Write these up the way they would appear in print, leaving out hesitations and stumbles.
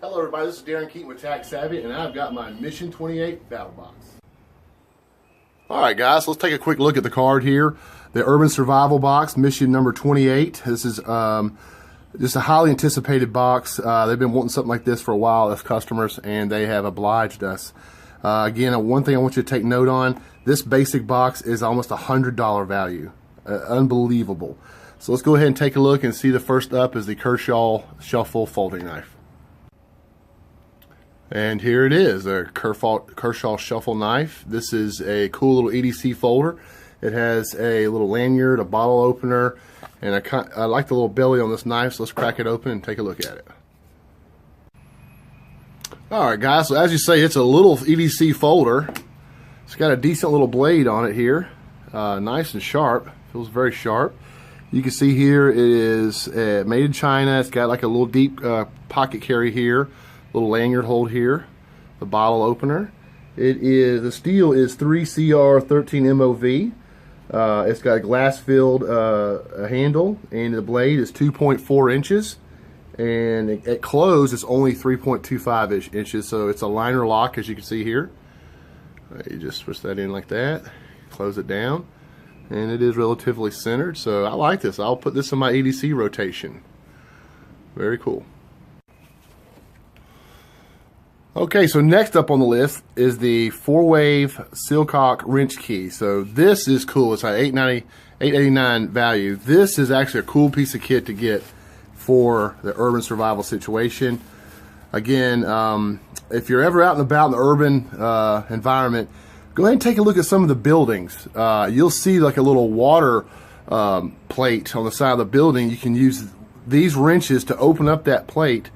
Hello everybody, this is Darren Keaton with Tax Savvy, and I've got my Mission 28 Battle Box. Alright guys, let's take a quick look at the card here. The Urban Survival Box, Mission number 28. This is just a highly anticipated box. They've been wanting something like this for a while as customers, and they have obliged us. Again, one thing I want you to take note on, this basic box is almost $100 value. Unbelievable. So let's go ahead and take a look and see the first up is the Kershaw Shuffle Folding Knife. And here it is, a Kershaw Shuffle Knife. This is a cool little EDC folder. It has a little lanyard, a bottle opener, and I like the little belly on this knife, so let's crack it open and take a look at it. Alright guys, so as you say, it's a little EDC folder. It's got a decent little blade on it here. Nice and sharp, feels very sharp. You can see here it is made in China. It's got like a little deep pocket carry here. Little lanyard hold here, the bottle opener. The steel is 3CR13 MOV. It's got a glass-filled handle, and the blade is 2.4 inches. And at close, it's only 3.25 inches, so it's a liner lock, as you can see here. You just push that in like that, close it down, and it is relatively centered. So I like this. I'll put this in my EDC rotation. Very cool. Okay, so next up on the list is the 4-wave Silcock wrench key. So this is cool. It's at $8.89 value. This is actually a cool piece of kit to get for the urban survival situation. Again, if you're ever out and about in the urban environment, go ahead and take a look at some of the buildings. You'll see like a little water plate on the side of the building. You can use these wrenches to open up that plate,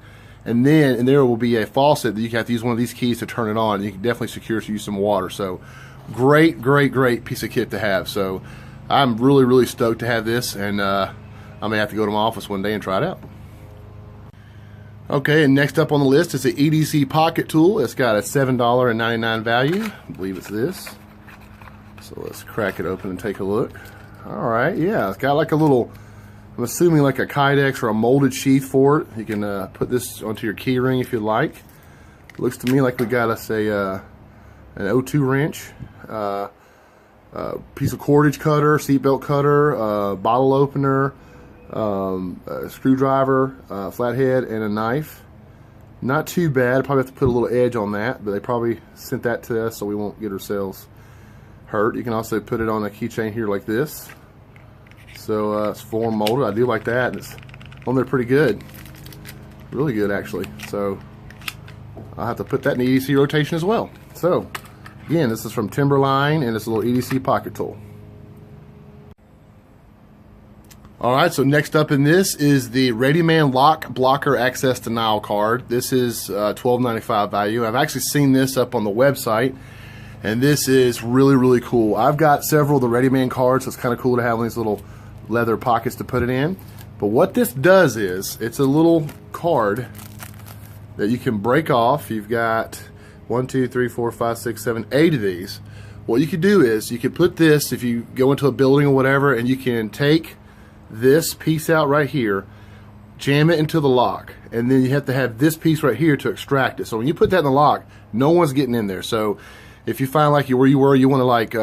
and there will be a faucet that you have to use one of these keys to turn it on. You can definitely secure to use some water. So great piece of kit to have. So I'm really stoked to have this, and I may have to go to my office one day and try it out. Okay, and next up on the list is the EDC pocket tool. It's got a $7.99 value. I believe it's this. So let's crack it open and take a look. All right, yeah, it's got like a little, I'm assuming like a Kydex or a molded sheath for it. You can put this onto your key ring if you'd like. It looks to me like we got us an O2 wrench, piece of cordage cutter, seatbelt cutter, bottle opener, a screwdriver, flathead, and a knife. Not too bad. Probably have to put a little edge on that, but they probably sent that to us so we won't get ourselves hurt. You can also put it on a keychain here like this. So it's form molded. I do like that, and it's on there pretty good, really good actually. So I'll have to put that in the EDC rotation as well. So again, this is from Timberline, and it's a little EDC pocket tool. Alright, so next up in this is the ReadyMan Lock Blocker Access Denial Card. This is $12.95 value. I've actually seen this up on the website, and this is really cool. I've got several of the ReadyMan cards, so it's kind of cool to have these little leather pockets to put it in. But what this does is, it's a little card that you can break off. You've got 1, 2, 3, 4, 5, 6, 7, 8 of these. What you could do is, you could put this, if you go into a building or whatever, and you can take this piece out right here, jam it into the lock, and then you have to have this piece right here to extract it. So when you put that in the lock, no one's getting in there. So if you find like where you were, you want to like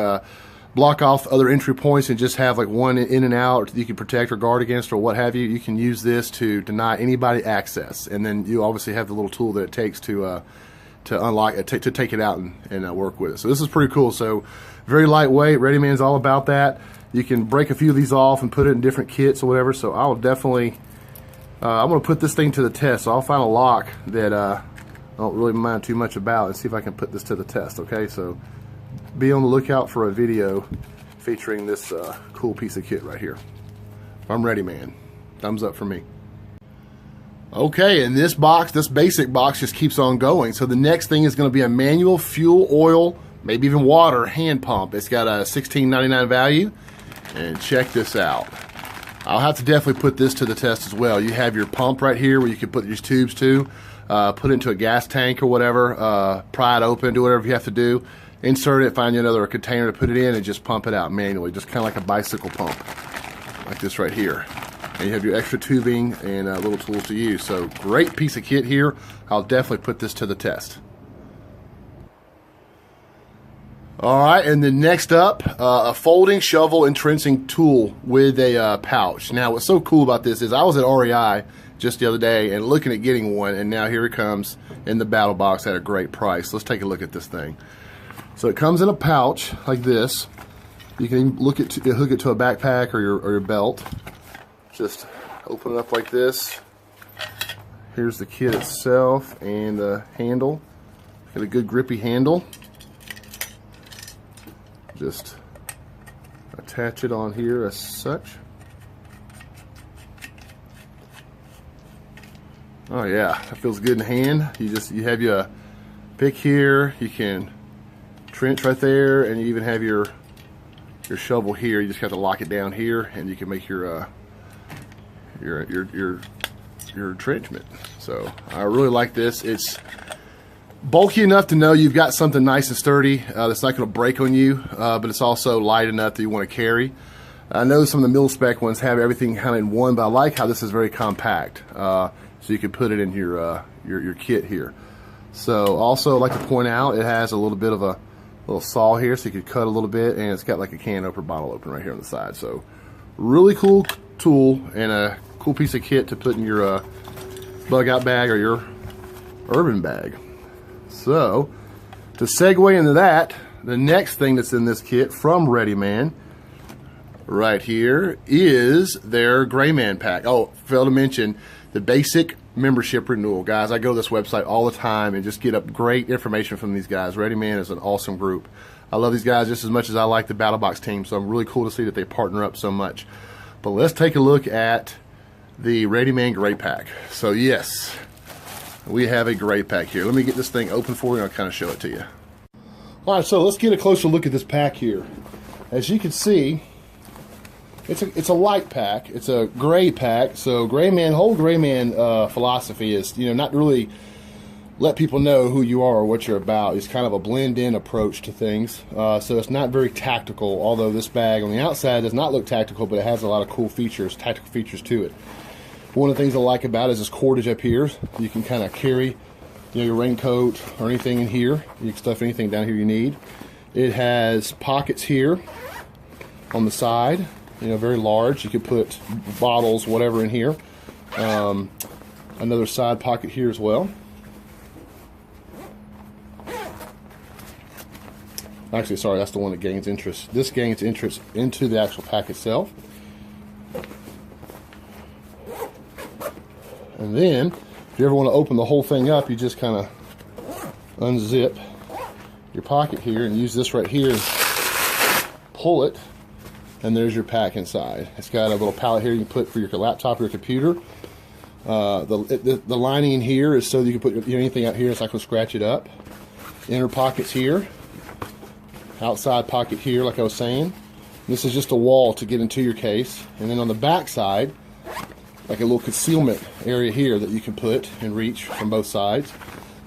block off other entry points and just have like one in and out that you can protect or guard against or what have you, you can use this to deny anybody access. And then you obviously have the little tool that it takes to unlock it, to take it out and work with it. So this is pretty cool. So very lightweight. ReadyMan's all about that. You can break a few of these off and put it in different kits or whatever. So I'll definitely, I'm going to put this thing to the test. So I'll find a lock that I don't really mind too much about and see if I can put this to the test. Okay, so be on the lookout for a video featuring this cool piece of kit right here. I'm ready, man. Thumbs up for me. Okay, and this box, this basic box, just keeps on going. So the next thing is going to be a manual fuel, oil, maybe even water hand pump. It's got a $16.99 value, and check this out. I'll have to definitely put this to the test as well. You have your pump right here where you can put these tubes to, put it into a gas tank or whatever, pry it open, do whatever you have to do. Insert it, find you another container to put it in, and just pump it out manually, just kind of like a bicycle pump, like this right here. and you have your extra tubing and little tools to use. So great piece of kit here. I'll definitely put this to the test. Alright, and then next up, a folding shovel and trenching tool with a pouch. Now what's so cool about this is I was at REI just the other day and looking at getting one, and now here it comes in the battle box at a great price. Let's take a look at this thing. So it comes in a pouch like this. You can even hook it to a backpack or your belt. Just open it up like this. Here's the kit itself and the handle. Got a good grippy handle. Just attach it on here as such. Oh yeah, that feels good in the hand. You have your pick here. You can trench right there, and you even have your shovel here. You just have to lock it down here, and you can make your entrenchment. So I really like this. It's bulky enough to know you've got something nice and sturdy that's not going to break on you, but it's also light enough that you want to carry. I know some of the mil-spec ones have everything kind of in one, but I like how this is very compact, so you can put it in your kit here. So also I'd like to point out it has a little bit of a little saw here, so you can cut a little bit, and it's got like a can opener, bottle opener right here on the side. So really cool tool and a cool piece of kit to put in your bug out bag or your urban bag. So, to segue into that, the next thing that's in this kit from Ready Man, right here, is their Gray Man pack. Oh, failed to mention the basic membership renewal. Guys, I go to this website all the time and just get up great information from these guys. Ready Man is an awesome group. I love these guys just as much as I like the Battlebox team, so I'm really cool to see that they partner up so much. But let's take a look at the Ready Man Gray Pack. So yes, we have a gray pack here. Let me get this thing open for you and I'll kind of show it to you. Alright, so let's get a closer look at this pack here. As you can see, it's a light pack. It's a gray pack. So whole Gray Man philosophy is, not really let people know who you are or what you're about. It's kind of a blend-in approach to things. So it's not very tactical, although this bag on the outside does not look tactical, but it has a lot of cool features, tactical features to it. One of the things I like about it is this cordage up here. You can kind of carry your raincoat or anything in here. You can stuff anything down here you need. It has pockets here on the side, very large. You could put bottles, whatever in here. Another side pocket here as well. Actually, sorry, that's the one that gains interest. This gains interest into the actual pack itself. And then, if you ever want to open the whole thing up, you just kind of unzip your pocket here and use this right here and pull it, and there's your pack inside. It's got a little pallet here you can put for your laptop or your computer. The lining in here is so that you can put anything out here. It's not going to scratch it up. Inner pockets here. Outside pocket here, like I was saying. This is just a wall to get into your case. And then on the back side, like a little concealment area here that you can put and reach from both sides.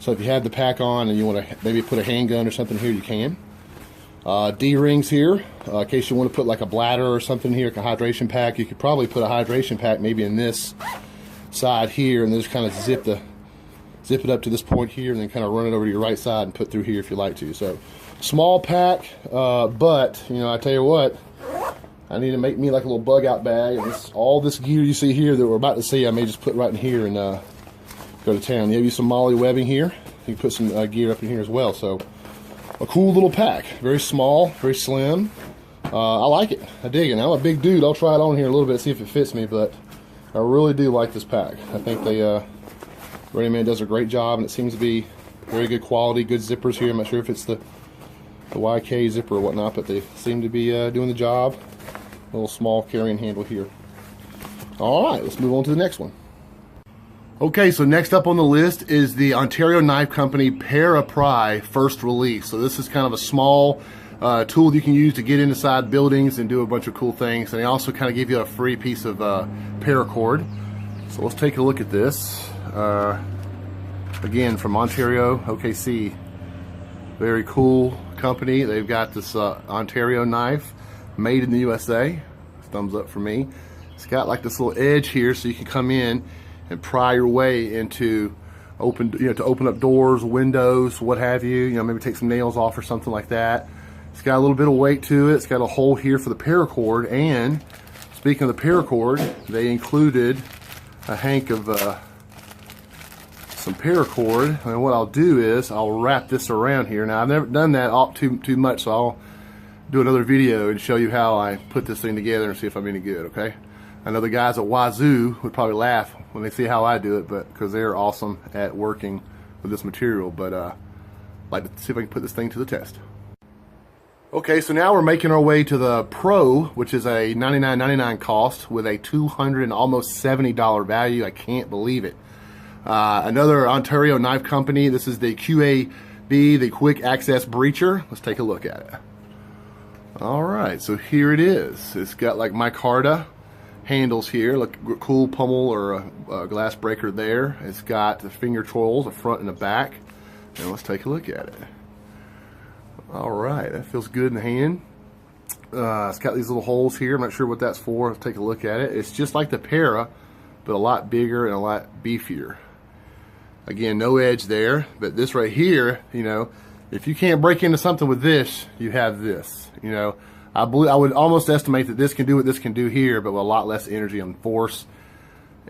So if you have the pack on and you want to maybe put a handgun or something here, you can. D-rings here, in case you want to put like a bladder or something here, like a hydration pack. You could probably put a hydration pack maybe in this side here, and then just kind of zip it up to this point here, and then kind of run it over to your right side and put through here if you like to. So small pack, but I tell you what, I need to make me like a little bug out bag, and all this gear you see here that we're about to see, I may just put right in here and go to town. You have some MOLLE webbing here. You can put some gear up in here as well. So a cool little pack, very small, very slim. I like it. I dig it. Now, I'm a big dude. I'll try it on here a little bit, see if it fits me, but I really do like this pack. I think Ready Man does a great job, and it seems to be very good quality, good zippers here. I'm not sure if it's the YK zipper or whatnot, but they seem to be doing the job. A little small carrying handle here. Alright, let's move on to the next one. Okay, so next up on the list is the Ontario Knife Company Parapry first release. So this is kind of a small tool you can use to get inside buildings and do a bunch of cool things. And they also kind of give you a free piece of paracord. So let's take a look at this. Again, from Ontario, OKC. Very cool company. They've got this Ontario knife made in the USA. Thumbs up for me. It's got like this little edge here, so you can come in and pry your way into to open up doors, windows, what have you. You know, maybe take some nails off or something like that. It's got a little bit of weight to it. It's got a hole here for the paracord. And speaking of the paracord, they included a hank of some paracord. And what I'll do is I'll wrap this around here. Now I've never done that too much, so I'll do another video and show you how I put this thing together and see if I'm any good. Okay. I know the guys at Wazoo would probably laugh when they see how I do it, but because they're awesome at working with this material. But I'd like to see if I can put this thing to the test. Okay, so now we're making our way to the Pro, which is a $99.99 cost with a $200 and almost $70 value. I can't believe it. Another Ontario knife company. This is the QAB, the Quick Access Breacher. Let's take a look at it. All right, so here it is. It's got like micarta handles here, like a cool pummel or a glass breaker there. It's got the finger trolls, the front and the back. And let's take a look at it. All right, that feels good in the hand. It's got these little holes here. I'm not sure what that's for. Let's take a look at it. It's just like the Para, but a lot bigger and a lot beefier. Again, no edge there, but this right here, you know, if you can't break into something with this, you have this. You know, I would almost estimate that this can do what this can do here, but with a lot less energy and force,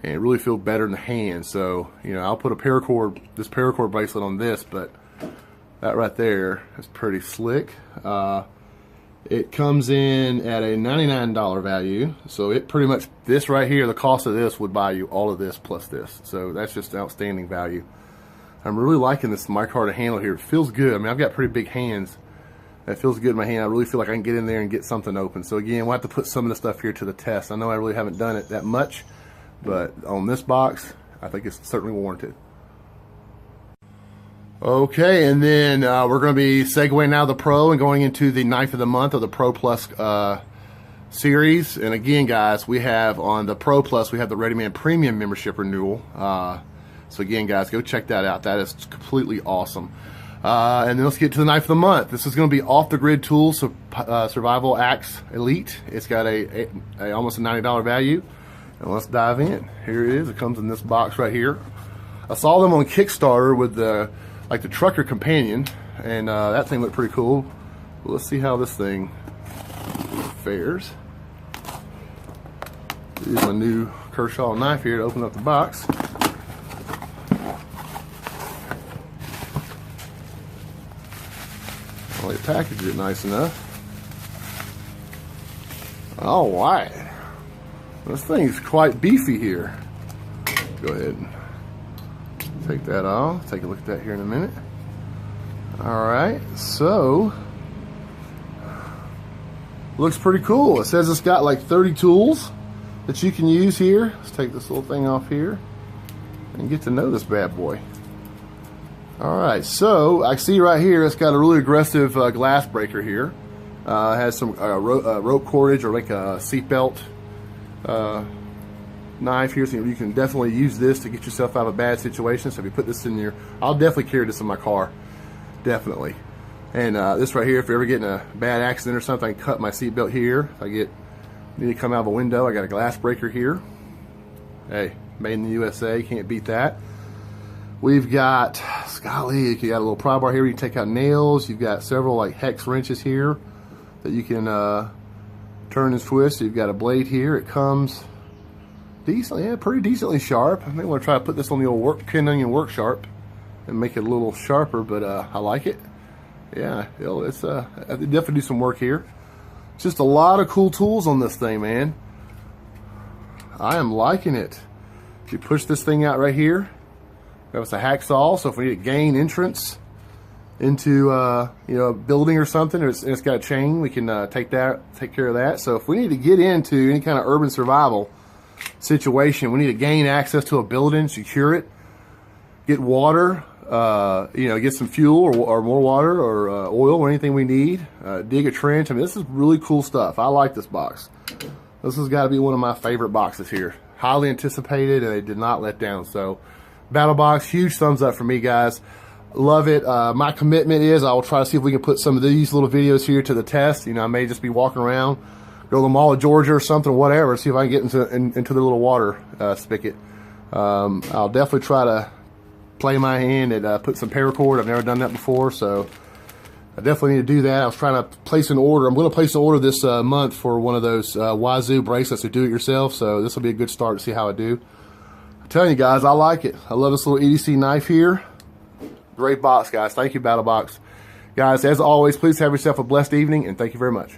and it really feels better in the hand. So, you know, I'll put this paracord bracelet on this, but that right there is pretty slick. It comes in at a $99 value, so it pretty much, this right here, the cost of this would buy you all of this plus this. So that's just outstanding value. I'm really liking this micarta handle here. It feels good. I mean, I've got pretty big hands. It feels good in my hand. I really feel like I can get in there and get something open. So again, we'll have to put some of the stuff here to the test. I know I really haven't done it that much, but on this box, I think it's certainly warranted. Okay, and then we're going to be segueing out of the Pro and going into the knife of the month of the Pro Plus series. And again, guys, we have on the Pro Plus, we have the ReadyMan Premium membership renewal. So again, guys, go check that out. That is completely awesome. And then let's get to the knife of the month. This is going to be Off the Grid Tools Survival Axe Elite. It's got a almost a $90 value. And let's dive in. Here it is. It comes in this box right here. I saw them on Kickstarter with the trucker companion, and that thing looked pretty cool. Well, let's see how this thing fares. Here's my new Kershaw knife here to open up the box. Well, they packaged it nice enough. All right. This thing's quite beefy here. Go ahead and take that off. Take a look at that here in a minute. All right, so looks pretty cool. It says it's got like 30 tools that you can use here. Let's take this little thing off here and get to know this bad boy. All right, so I see right here it's got a really aggressive glass breaker here. It has some rope cordage or like a seatbelt knife here, so you can definitely use this to get yourself out of a bad situation. So if you put this in your, I'll definitely carry this in my car, definitely. And this right here, if you're ever getting a bad accident or something, I can cut my seatbelt here. If I need to come out of a window, I got a glass breaker here. Hey, made in the USA, can't beat that. We've got, golly, you got a little pry bar here. You can take out nails. You've got several like hex wrenches here that you can turn and twist. You've got a blade here. It comes decently, yeah, pretty decently sharp. I may want to try to put this on the old pin onion work sharp and make it a little sharper, but I like it. Yeah, it's I definitely do some work here. Just a lot of cool tools on this thing, man. I am liking it. If you push this thing out right here, it's a hacksaw, so if we need to gain entrance into you know, a building or something, or it's got a chain, we can take care of that. So if we need to get into any kind of urban survival situation, we need to gain access to a building, secure it, get water, you know, get some fuel or more water or oil or anything we need, dig a trench. I mean, this is really cool stuff. I like this box. This has got to be one of my favorite boxes here. Highly anticipated, and they did not let down. So Battlbox, huge thumbs up for me, guys. Love it. My commitment is I will try to see if we can put some of these little videos here to the test. You know, I may just be walking around go to the Mall of Georgia or something, whatever, see if I can get into the little water spigot. I'll definitely try to play my hand at put some paracord. I've never done that before, so I definitely need to do that. I was trying to place an order. I'm going to place an order this month for one of those Wazoo bracelets to do it yourself, so this will be a good start to see how I do. I'm telling you guys, I like it. I love this little EDC knife here. Great box, guys. Thank you, Battlebox. Guys, as always, please have yourself a blessed evening, and thank you very much.